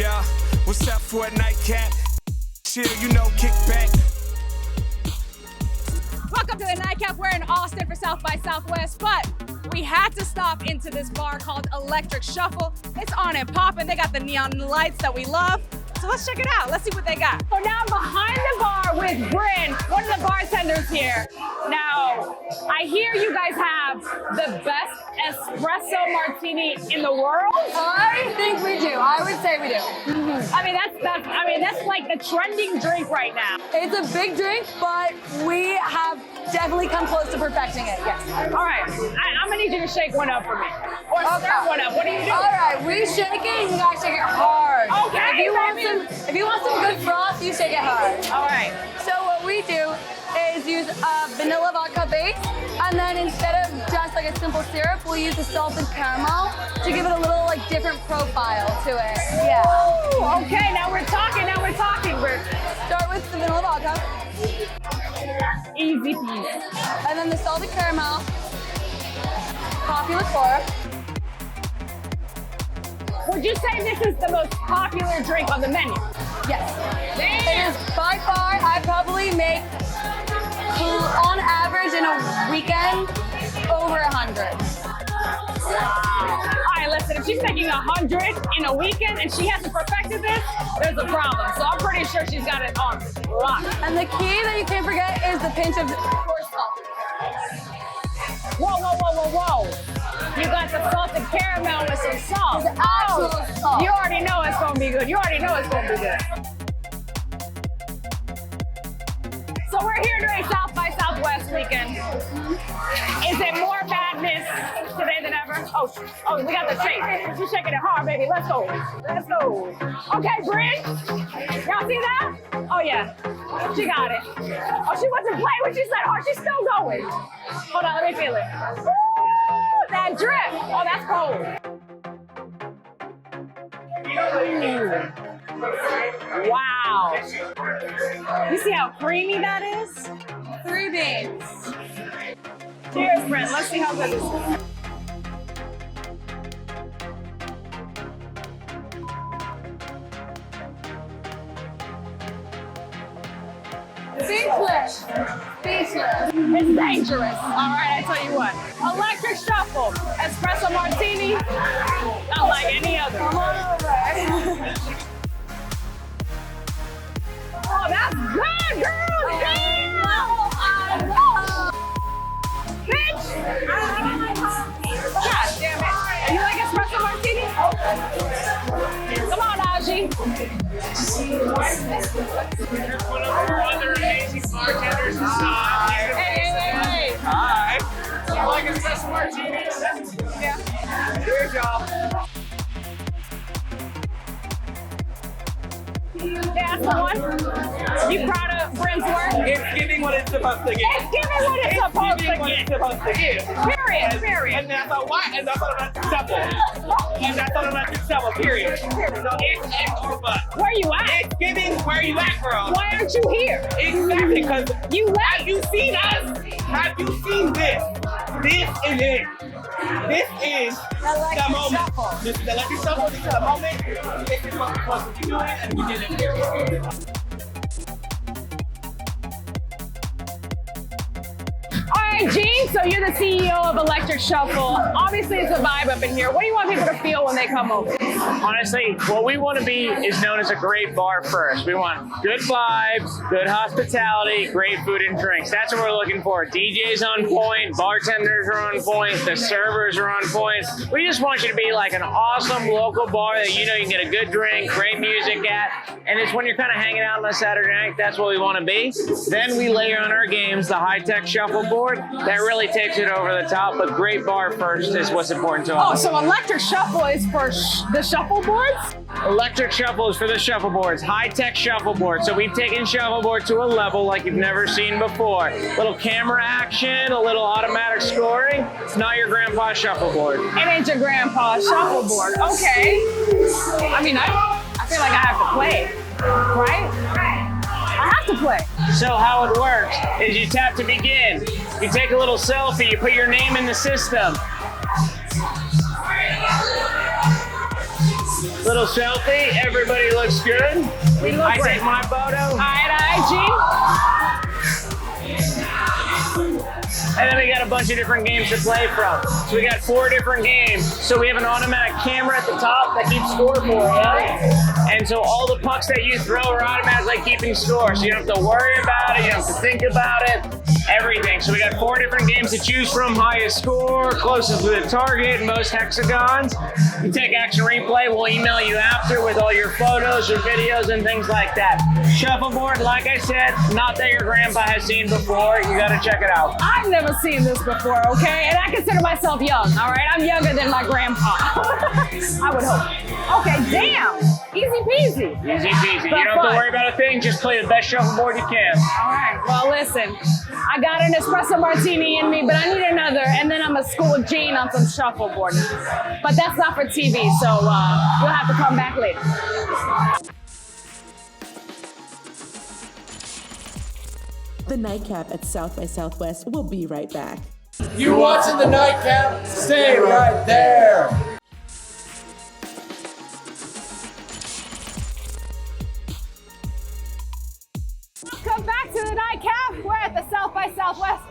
Yeah, what's up for a nightcap? Chill, you know, kick back. Welcome to the Nightcap. We're in Austin for South by Southwest, but we had to stop into this bar called Electric Shuffle. It's on and popping. They got the neon lights that we love. So let's check it out. Let's see what they got. So now I'm behind the bar with Bryn, one of the bartenders here. Now, I hear you guys have the best espresso martini in the world. I think we do. I would say we do. I mean, that's like the trending drink right now. It's a big drink, but we have definitely come close to perfecting it. Yes. All right, I'm gonna need you to shake one up for me, or stir one up. What do you do? All right, we shake it. You gotta shake it hard. Okay. If you want some good froth, you shake it hard. All right. So what we do is use a vanilla vodka base, and then instead of just like a simple syrup, we'll use a salted caramel to give it a little like different profile to it. Yeah. Ooh, okay, now we're talking. We're Start with the vanilla vodka, easy peasy. and then the salted caramel, coffee liqueur. Would you say this is the most popular drink on the menu? Yes. Damn. It is by far, I probably make, on average in a weekend, over 100. All right, listen, if she's making 100 in a weekend and she hasn't perfected this, there's a problem. So I'm pretty sure she's got it on lock. And the key that you can't forget is the pinch of coarse salt. Whoa. You got the salted caramel with some salt. The actual salt. You already know it's gonna be good. So we're here during South by Southwest weekend. Is it more madness today than ever? Oh, we got the shake. She's shaking it hard, baby. Let's go. Okay, Bryn. Y'all see that? Oh yeah, she got it. Oh, she wasn't playing when she said hard. She's still going. Hold on, let me feel it. Woo, that drip. Oh, that's cold. Wow. You see how creamy that is? 3 beans. Cheers, Brent. Let's see how good this is. Speechless. It's dangerous. All right, I tell you what. Electric Shuffle, espresso martini, not like any other. Come on over. Oh, that's good, girl. Damn. I know. Bitch. God damn it. You like espresso martini? Come on, Aji. Here's one of our other amazing bartenders. Hey. Hi. You like espresso martinis? Yeah. Here's y'all. Yeah, that's the one. You proud of Brent's work? It's giving what it's supposed to give. It's giving what it's supposed to What it's give. supposed to give. Period. And that's a why, and that's what I'm not simple. And that's what I'm not simple, period. So it's or but. Where you at? It's giving where you at, girl. Why aren't you here? Exactly, because You have left. you seen us? Have you seen this? This is it. This is the moment. Shuffle. This is the electric shuffle. This is the moment. This is what we're supposed to be doing, and we did it here. All right, Gene, so you're the CEO of Electric Shuffle. Obviously, it's a vibe up in here. What do you want people to feel when they come over? Honestly, what we want to be is known as a great bar first. We want good vibes, good hospitality, great food and drinks. That's what we're looking for. DJs on point, bartenders are on point, the servers are on point. We just want you to be like an awesome local bar that you know you can get a good drink, great music at, and it's when you're kind of hanging out on a Saturday night, that's what we want to be. Then we layer on our games the high-tech shuffleboard. That really takes it over the top, but great bar first is what's important to Oh, us. so Electric Shuffle is for the shuffleboards? Electric Shuffle is for the shuffleboards, high-tech shuffleboard. So we've taken shuffleboard to a level like you've never seen before. Little camera action, a little automatic scoring. It's not your grandpa's shuffleboard. It ain't your grandpa's shuffleboard. Okay. I mean, I feel like I have to play, right? I have to play. So how it works is you tap to begin. You take a little selfie, you put your name in the system. Little selfie. Everybody looks good. We look I great. take my photo. All right, And then we got a bunch of different games to play from. So we got 4 different games. So we have an automatic camera at the top that keeps score for you. And so all the pucks that you throw are automatically keeping score. So you don't have to worry about it. You don't have to think about it. Everything. So we got 4 different games to choose from. Highest score, closest to the target, most hexagons. You take action replay. We'll email you after with all your photos, your videos, and things like that. Shuffleboard, like I said, not that your grandpa has seen before. You got to check it out. I've never seen this before, okay? And I consider myself young, all right? I'm younger than my grandpa. I would hope. Okay, damn. Easy peasy. Easy peasy. You don't have to worry about a thing. Just play the best shuffleboard you can. All right. Well, listen. I got an espresso martini in me, but I need another, and then I'm gonna school Gene on some shuffleboard. But that's not for TV, so you'll have to come back later. The Nightcap at South by Southwest will be right back. You watching the Nightcap? Stay right there. Welcome back to the Nightcap. We're at the South by Southwest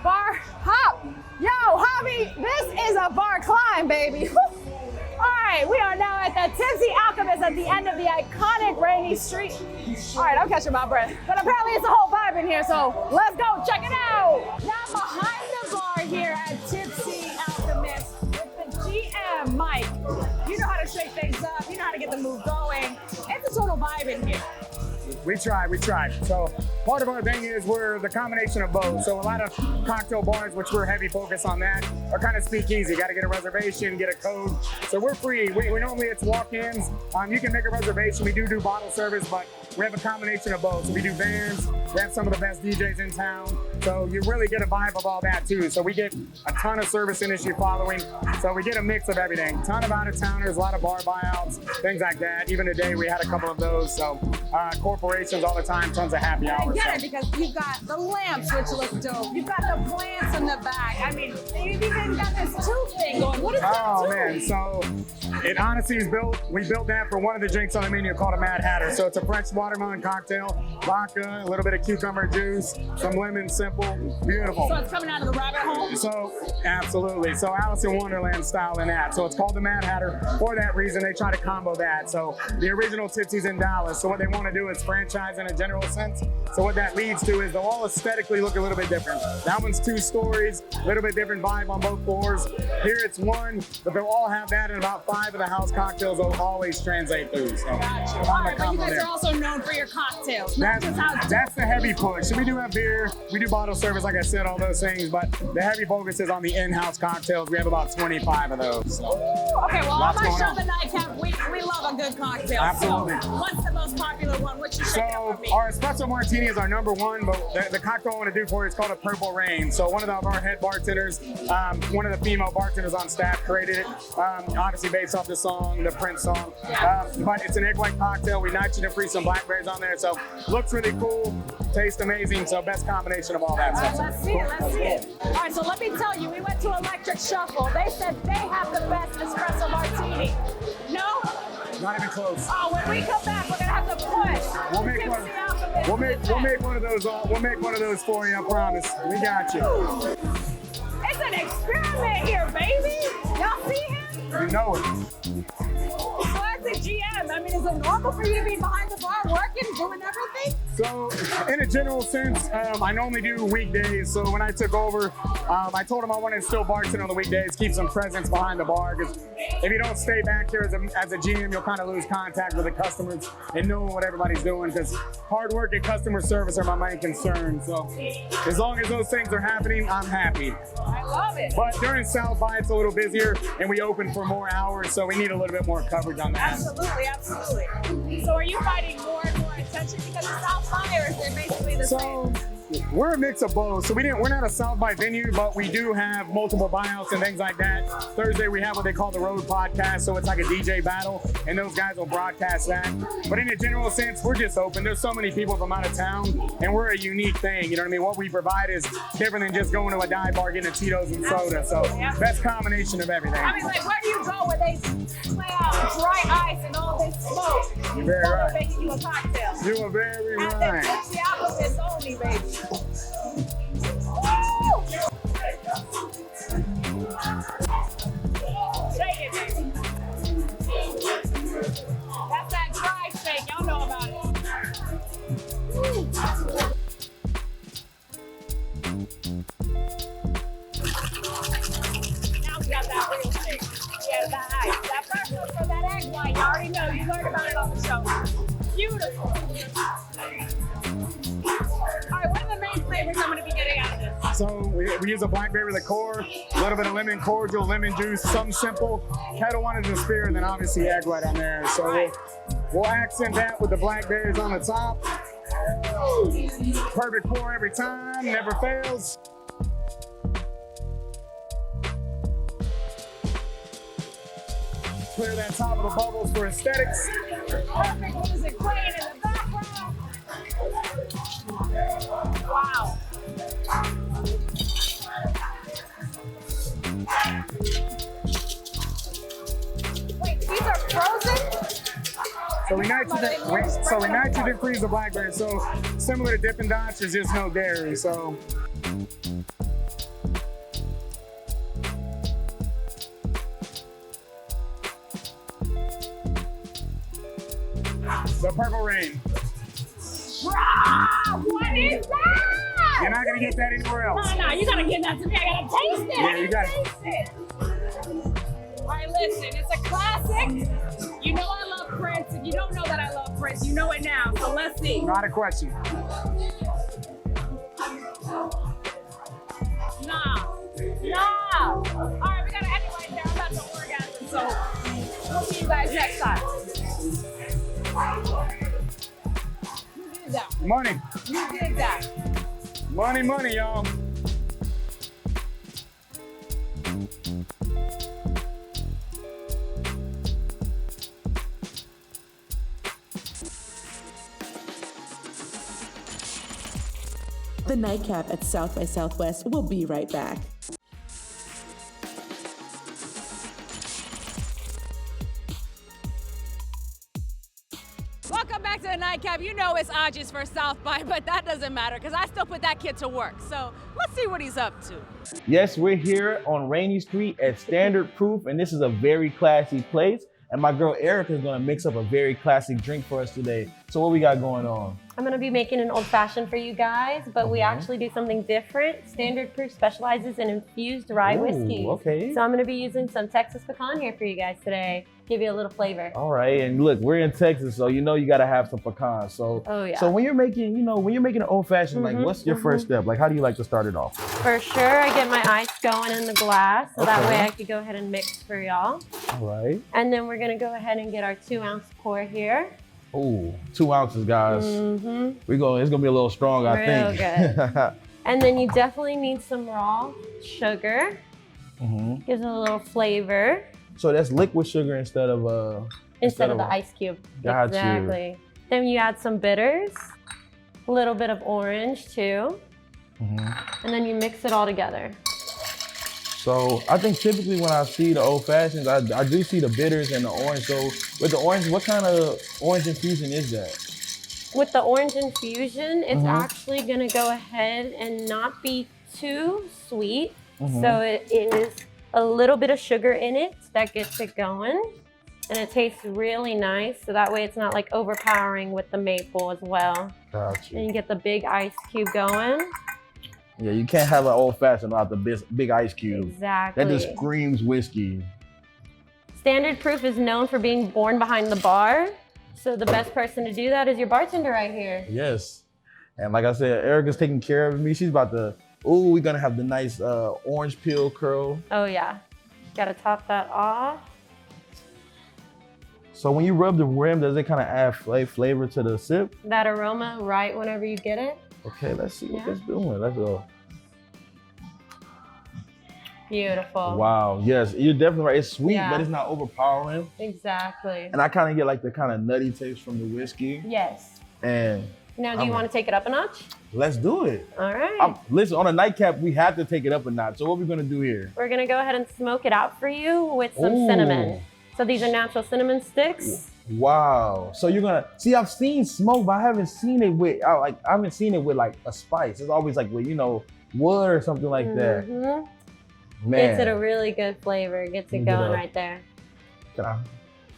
bar hop. Yo, Javi, this is a bar climb, baby. All right, we are now at the Tipsy Alchemist at the end of the iconic Rainy Street. All right, I'm catching my breath, but apparently it's a whole vibe in here, so let's go check it out. Now behind the bar here at Tipsy Alchemist with the GM, Mike. You know how to shake things up, you know how to get the move going. It's a total vibe in here. We tried. So part of our thing is we're the combination of both. So a lot of cocktail bars, which we're heavy focus on that, are kind of speakeasy. Got to get a reservation, get a code. So we're free. We normally it's walk-ins. You can make a reservation. We do bottle service, but we have a combination of both. So we do bands. We have some of the best DJs in town. So you really get a vibe of all that too. So we get a ton of service industry following. So we get a mix of everything. Ton of out-of-towners, a lot of bar buyouts, things like that. Even today we had a couple of those. So corporations all the time, tons of happy hours. I get it because you've got the lamps, which look dope. You've got the plants in the back. I mean, you've even got this tooth thing going. What is that Oh tooth? man, so it honestly is built. We built that for one of the drinks on the menu called a Mad Hatter. So it's a French watermelon cocktail, vodka, a little bit of cucumber juice, some lemon, simple, beautiful. So it's coming out of the rabbit hole? So absolutely. So Alice in Wonderland style in that. So it's called the Mad Hatter. For that reason, they try to combo that. So the original Tipsy's in Dallas. So what they want to do is franchise in a general sense. So what that leads to is they'll all aesthetically look a little bit different. That one's 2 stories, a little bit different vibe on both floors. Here it's 1, but they'll all have that, and about 5 of the house cocktails will always translate through. So Gotcha. All right, but you guys are also known for your cocktails, not just how That's the heavy push. So we do have beer, we do bottle service, like I said, all those things, but the heavy focus is on the in-house cocktails. We have about 25 of those. So. Okay, well, on Lots my going show, on. The Nightcap, we love a good cocktail. Absolutely. So what's the most popular one? What you shaking up So for me? our espresso martini is our number 1, but the cocktail I want to do for you is called a Purple Rain. So one of our head bartenders, one of the female bartenders on staff created it, obviously based off the song, the Prince song. But it's an egg white cocktail. We nitrogen free some blackberries on there. So looks really cool, tastes amazing. So best combination of all that stuff. Let's see it. All right, so let me tell you, we went to Electric Shuffle. They said they have the best espresso martini. No? Not even close. Oh, when we come back, we're gonna have to push. We'll make one. Tipsy Alchemist. We'll make one of those. We'll make one of those for you. I promise. We got you. It's an experiment here, baby. Y'all see him? You know it. So as a GM, I mean, is it normal for you to be behind the bar working, doing everything? So, in a general sense, I normally do weekdays. So when I took over, I told him I wanted to still bartend on the weekdays, keep some presence behind the bar. Because if you don't stay back here as a GM, you'll kind of lose contact with the customers and knowing what everybody's doing. Because hard work and customer service are my main concern. So as long as those things are happening, I'm happy. I love it. But during South by, it's a little busier, and we open for more hours, so we need a little bit more coverage on that. Absolutely, absolutely. So are you finding more and more attention because of South by, or is it basically the same? We're a mix of both. So we're not a South by venue, but we do have multiple buyouts and things like that. Thursday we have what they call the Road Podcast, so it's like a DJ battle, and those guys will broadcast that. But in a general sense, we're just open. There's so many people from out of town, and we're a unique thing. You know what I mean? What we provide is different than just going to a dive bar getting a Tito's and soda. So best combination of everything. I mean, like, where do you go where they play out dry ice You're very While we're right. making you a cocktail. You are very At the right. Tipsy Alchemist only, baby. Woo! Shake it, baby. That's that dry shake. Y'all know about it. Woo. Now we got that real shake. Yeah, that ice. That first one for that egg white. You already know. You learned about it on the show. Beautiful. All right, what are the main flavors I'm going to be getting out of this? So we use a blackberry liqueur, a little bit of lemon cordial, lemon juice, something simple. Kettle One is a spear, and then obviously egg white on there. So we'll accent that with the blackberries on the top. Perfect pour every time, never fails. Clear that top of the bubbles for aesthetics. Perfect music playing in the background. Wow. Wait, these are frozen? So we nitrogen freeze the blackberry. So similar to Dippin' Dots, there's just no dairy. So the Purple Rain. Wow, what is that? You're not gonna get that anywhere else. No, you gotta give that to me. I gotta taste it. Yeah, you got it. Taste it. All right, listen, it's a classic. You know I love Prince. If you don't know that I love Prince, you know it now. So let's see. Not a question. Nah. All right, we gotta end it right there. I'm about to orgasm, so we'll see you guys next time. You did that. Money. You did that. Money, money, y'all. The Nightcap at South by Southwest will be right back. Welcome back to the Nightcap. You know it's Aji's for South by, but that doesn't matter because I still put that kid to work. So let's see what he's up to. Yes, we're here on Rainy Street at Standard Proof, and this is a very classy place. And my girl Erica is gonna mix up a very classic drink for us today. So what we got going on? I'm gonna be making an old fashioned for you guys, but we actually do something different. Standard Proof specializes in infused rye whiskeys. Okay. So I'm gonna be using some Texas pecan here for you guys today. Give you a little flavor. All right, and look, we're in Texas, so you know you gotta have some pecans. So, Oh, yeah. So when you're making, an old fashioned, like what's your first step? Like how do you like to start it off? For sure, I get my ice going in the glass, so that way I could go ahead and mix for y'all. All right. And then we're gonna go ahead and get our 2-ounce pour here. Oh, 2 ounces, guys. It's gonna be a little strong, I Real think. good. And then you definitely need some raw sugar. Gives it a little flavor. So that's liquid sugar instead of Instead of the ice cube. Got you. Exactly. Then you add some bitters, a little bit of orange too, and then you mix it all together. So I think typically when I see the old fashions, I do see the bitters and the orange. So with the orange, what kind of orange infusion is that? With the orange infusion, it's actually gonna go ahead and not be too sweet. So it is a little bit of sugar in it that gets it going. And it tastes really nice. So that way it's not like overpowering with the maple as well. Gotcha. And you get the big ice cube going. Yeah, you can't have an old fashioned without the big ice cube. Exactly. That just screams whiskey. Standard Proof is known for being born behind the bar. So the best person to do that is your bartender right here. Yes. And like I said, Erica's taking care of me. She's about to, we're gonna have the nice orange peel curl. Oh yeah, gotta top that off. So when you rub the rim, does it kind of add flavor to the sip? That aroma right whenever you get it. Okay, let's see what that's doing. Let's go. Beautiful. Wow, yes, you're definitely right. It's sweet, Yeah. but it's not overpowering. Exactly. And I kind of get like the kind of nutty taste from the whiskey. Yes. And Now, do you want to take it up a notch? let's do it. All right. Listen, on a nightcap, we have to take it up a notch. So what are we gonna do here? We're gonna go ahead and smoke it out for you with some cinnamon. So these are natural cinnamon sticks. Wow. So you're gonna see. I've seen smoke, but I haven't seen it with I haven't seen it with like a spice. It's always like with wood or something like that. Man, Gets it a really good flavor. Gets it going right there.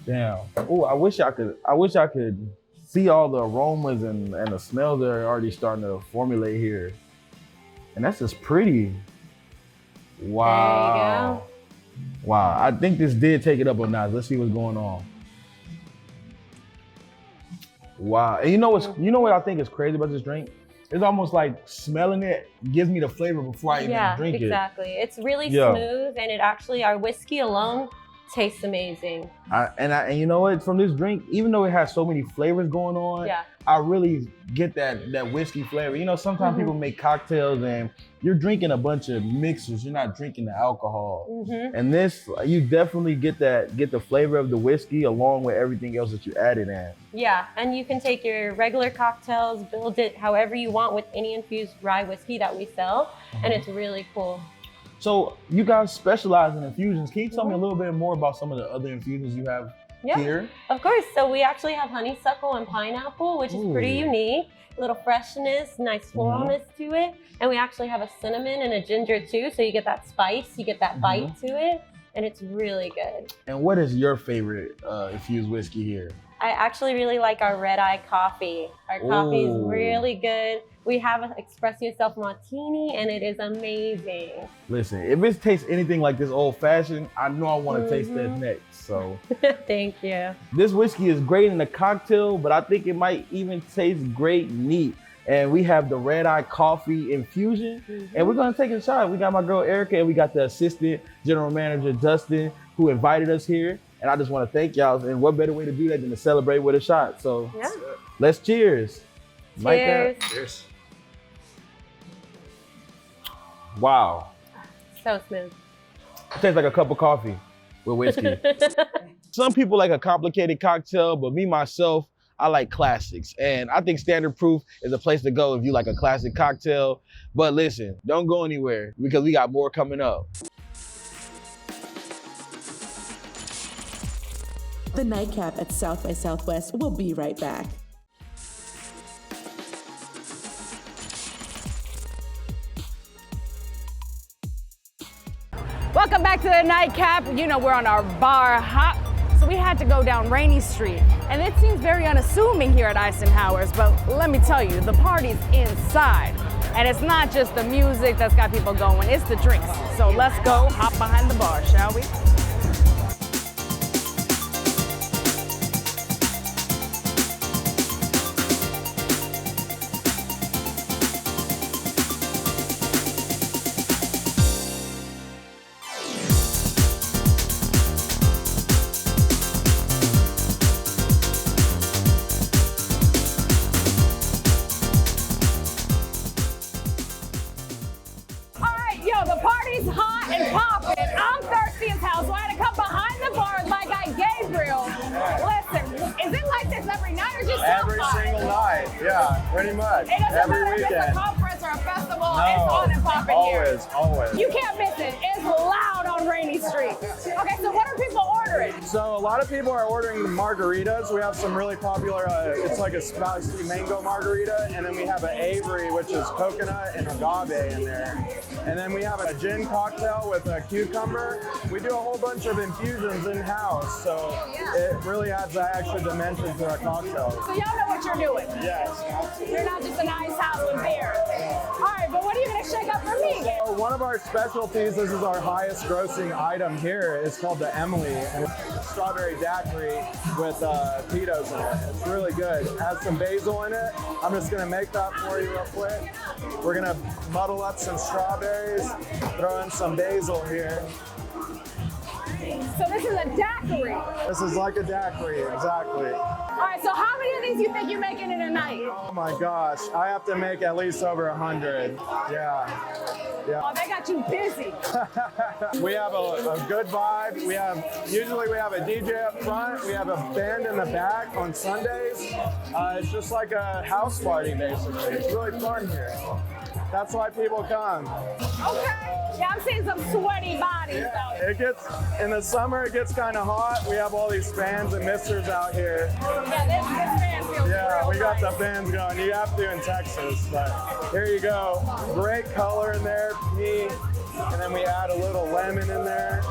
Damn. Oh, I wish I could see all the aromas and the smells that are already starting to formulate here. And that's just pretty. Wow. There you go. Wow. I think this did take it up a notch. Let's see what's going on. Wow. And you know what I think is crazy about this drink? It's almost like smelling it gives me the flavor before I even drink it. Yeah, exactly. It's really smooth, and it actually, our whiskey alone tastes amazing. And you know what? From this drink, even though it has so many flavors going on, I really get that whiskey flavor. You know, sometimes people make cocktails and you're drinking a bunch of mixers. You're not drinking the alcohol. And this, you definitely get the flavor of the whiskey along with everything else that you added in. Yeah, and you can take your regular cocktails, build it however you want with any infused rye whiskey that we sell, and it's really cool. So you guys specialize in infusions. Can you tell me a little bit more about some of the other infusions you have here? Of course. So we actually have honeysuckle and pineapple, which is pretty unique. A little freshness, nice floralness to it. And we actually have a cinnamon and a ginger too. So you get that spice, you get that bite to it, and it's really good. And what is your favorite infused whiskey here? I actually really like our red eye coffee. Our coffee is really good. We have an Express Yourself Martini, and it is amazing. Listen, if it tastes anything like this old fashioned, I know I want to taste that next. So thank you. This whiskey is great in a cocktail, but I think it might even taste great neat. And we have the red eye coffee infusion, and we're gonna take a shot. We got my girl Erica, and we got the assistant general manager Dustin, who invited us here. And I just want to thank y'all. And what better way to do that than to celebrate with a shot? So let's cheers. Cheers. Cheers. Wow. So smooth. It tastes like a cup of coffee with whiskey. Some people like a complicated cocktail, but me, myself, I like classics. And I think Standard Proof is a place to go if you like a classic cocktail. But listen, don't go anywhere because we got more coming up. The Nightcap at South by Southwest will be right back. Welcome back to the Nightcap. You know we're on our bar hop, so we had to go down Rainy Street. And it seems very unassuming here at Icenhauers, but let me tell you, the party's inside. And it's not just the music that's got people going, it's the drinks. So let's go hop behind the bar, shall we? Pretty much. It doesn't every matter weekend. If it's a conference or a festival, it's on and popping here. Always. You can't miss it. It's loud on Rainy Street. Okay, so what are people ordering? So a lot of people are ordering margaritas. We have some really popular, it's like a spicy mango margarita, and then we have an Avery, which is coconut and agave in there. And then we have a gin cocktail with a cucumber. We do a whole bunch of infusions in-house, so it really adds that extra dimension to our cocktails. So y'all know what you're doing. Yes. You're not just an ice house with beer. All right, but what are you gonna shake up for me? So one of our specialties, this is our highest grossing item here, is called the Emily, and it's strawberry daiquiri with Tito's in it. It's really good. It has some basil in it. I'm just gonna make that for you real quick. We're gonna muddle up some strawberries, throw in some basil here. So this is a daiquiri. This is like a daiquiri, exactly. All right, so how many of these you think you're making in a night? Oh my gosh, I have to make at least over 100. Yeah. Oh, they got you busy. We have a good vibe. Usually we have a DJ up front. We have a band in the back on Sundays. It's just like a house party, basically. It's really fun here. That's why people come. Okay. Yeah, I'm seeing some sweaty bodies. bodies out here. It gets, in the summer, it gets kind of hot. We have all these fans and misters out here. Yeah, this fan feels Yeah, real we got nice. the fans going. You have to in Texas, but here you go. Great color in there, pink. And then we add a little lemon in there.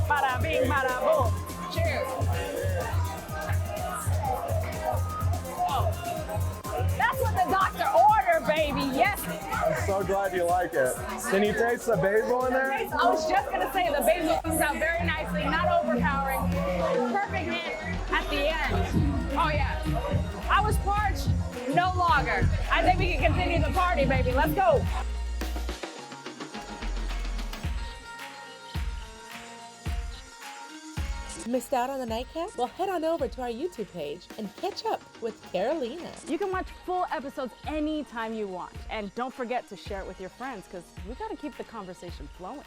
Bada bing, bada boom. Cheers. That's what the doctor ordered, baby. Yes. I'm so glad you like it. Can you taste the basil in there? I was just gonna say the basil comes out very nicely, not overpowering. Perfect hit at the end. Oh yeah. I was parched, no longer. I think we can continue the party, baby. Let's go. Missed out on the Nightcap? Well, head on over to our YouTube page and catch up with Carolina. You can watch full episodes anytime you want. And don't forget to share it with your friends because we gotta keep the conversation flowing.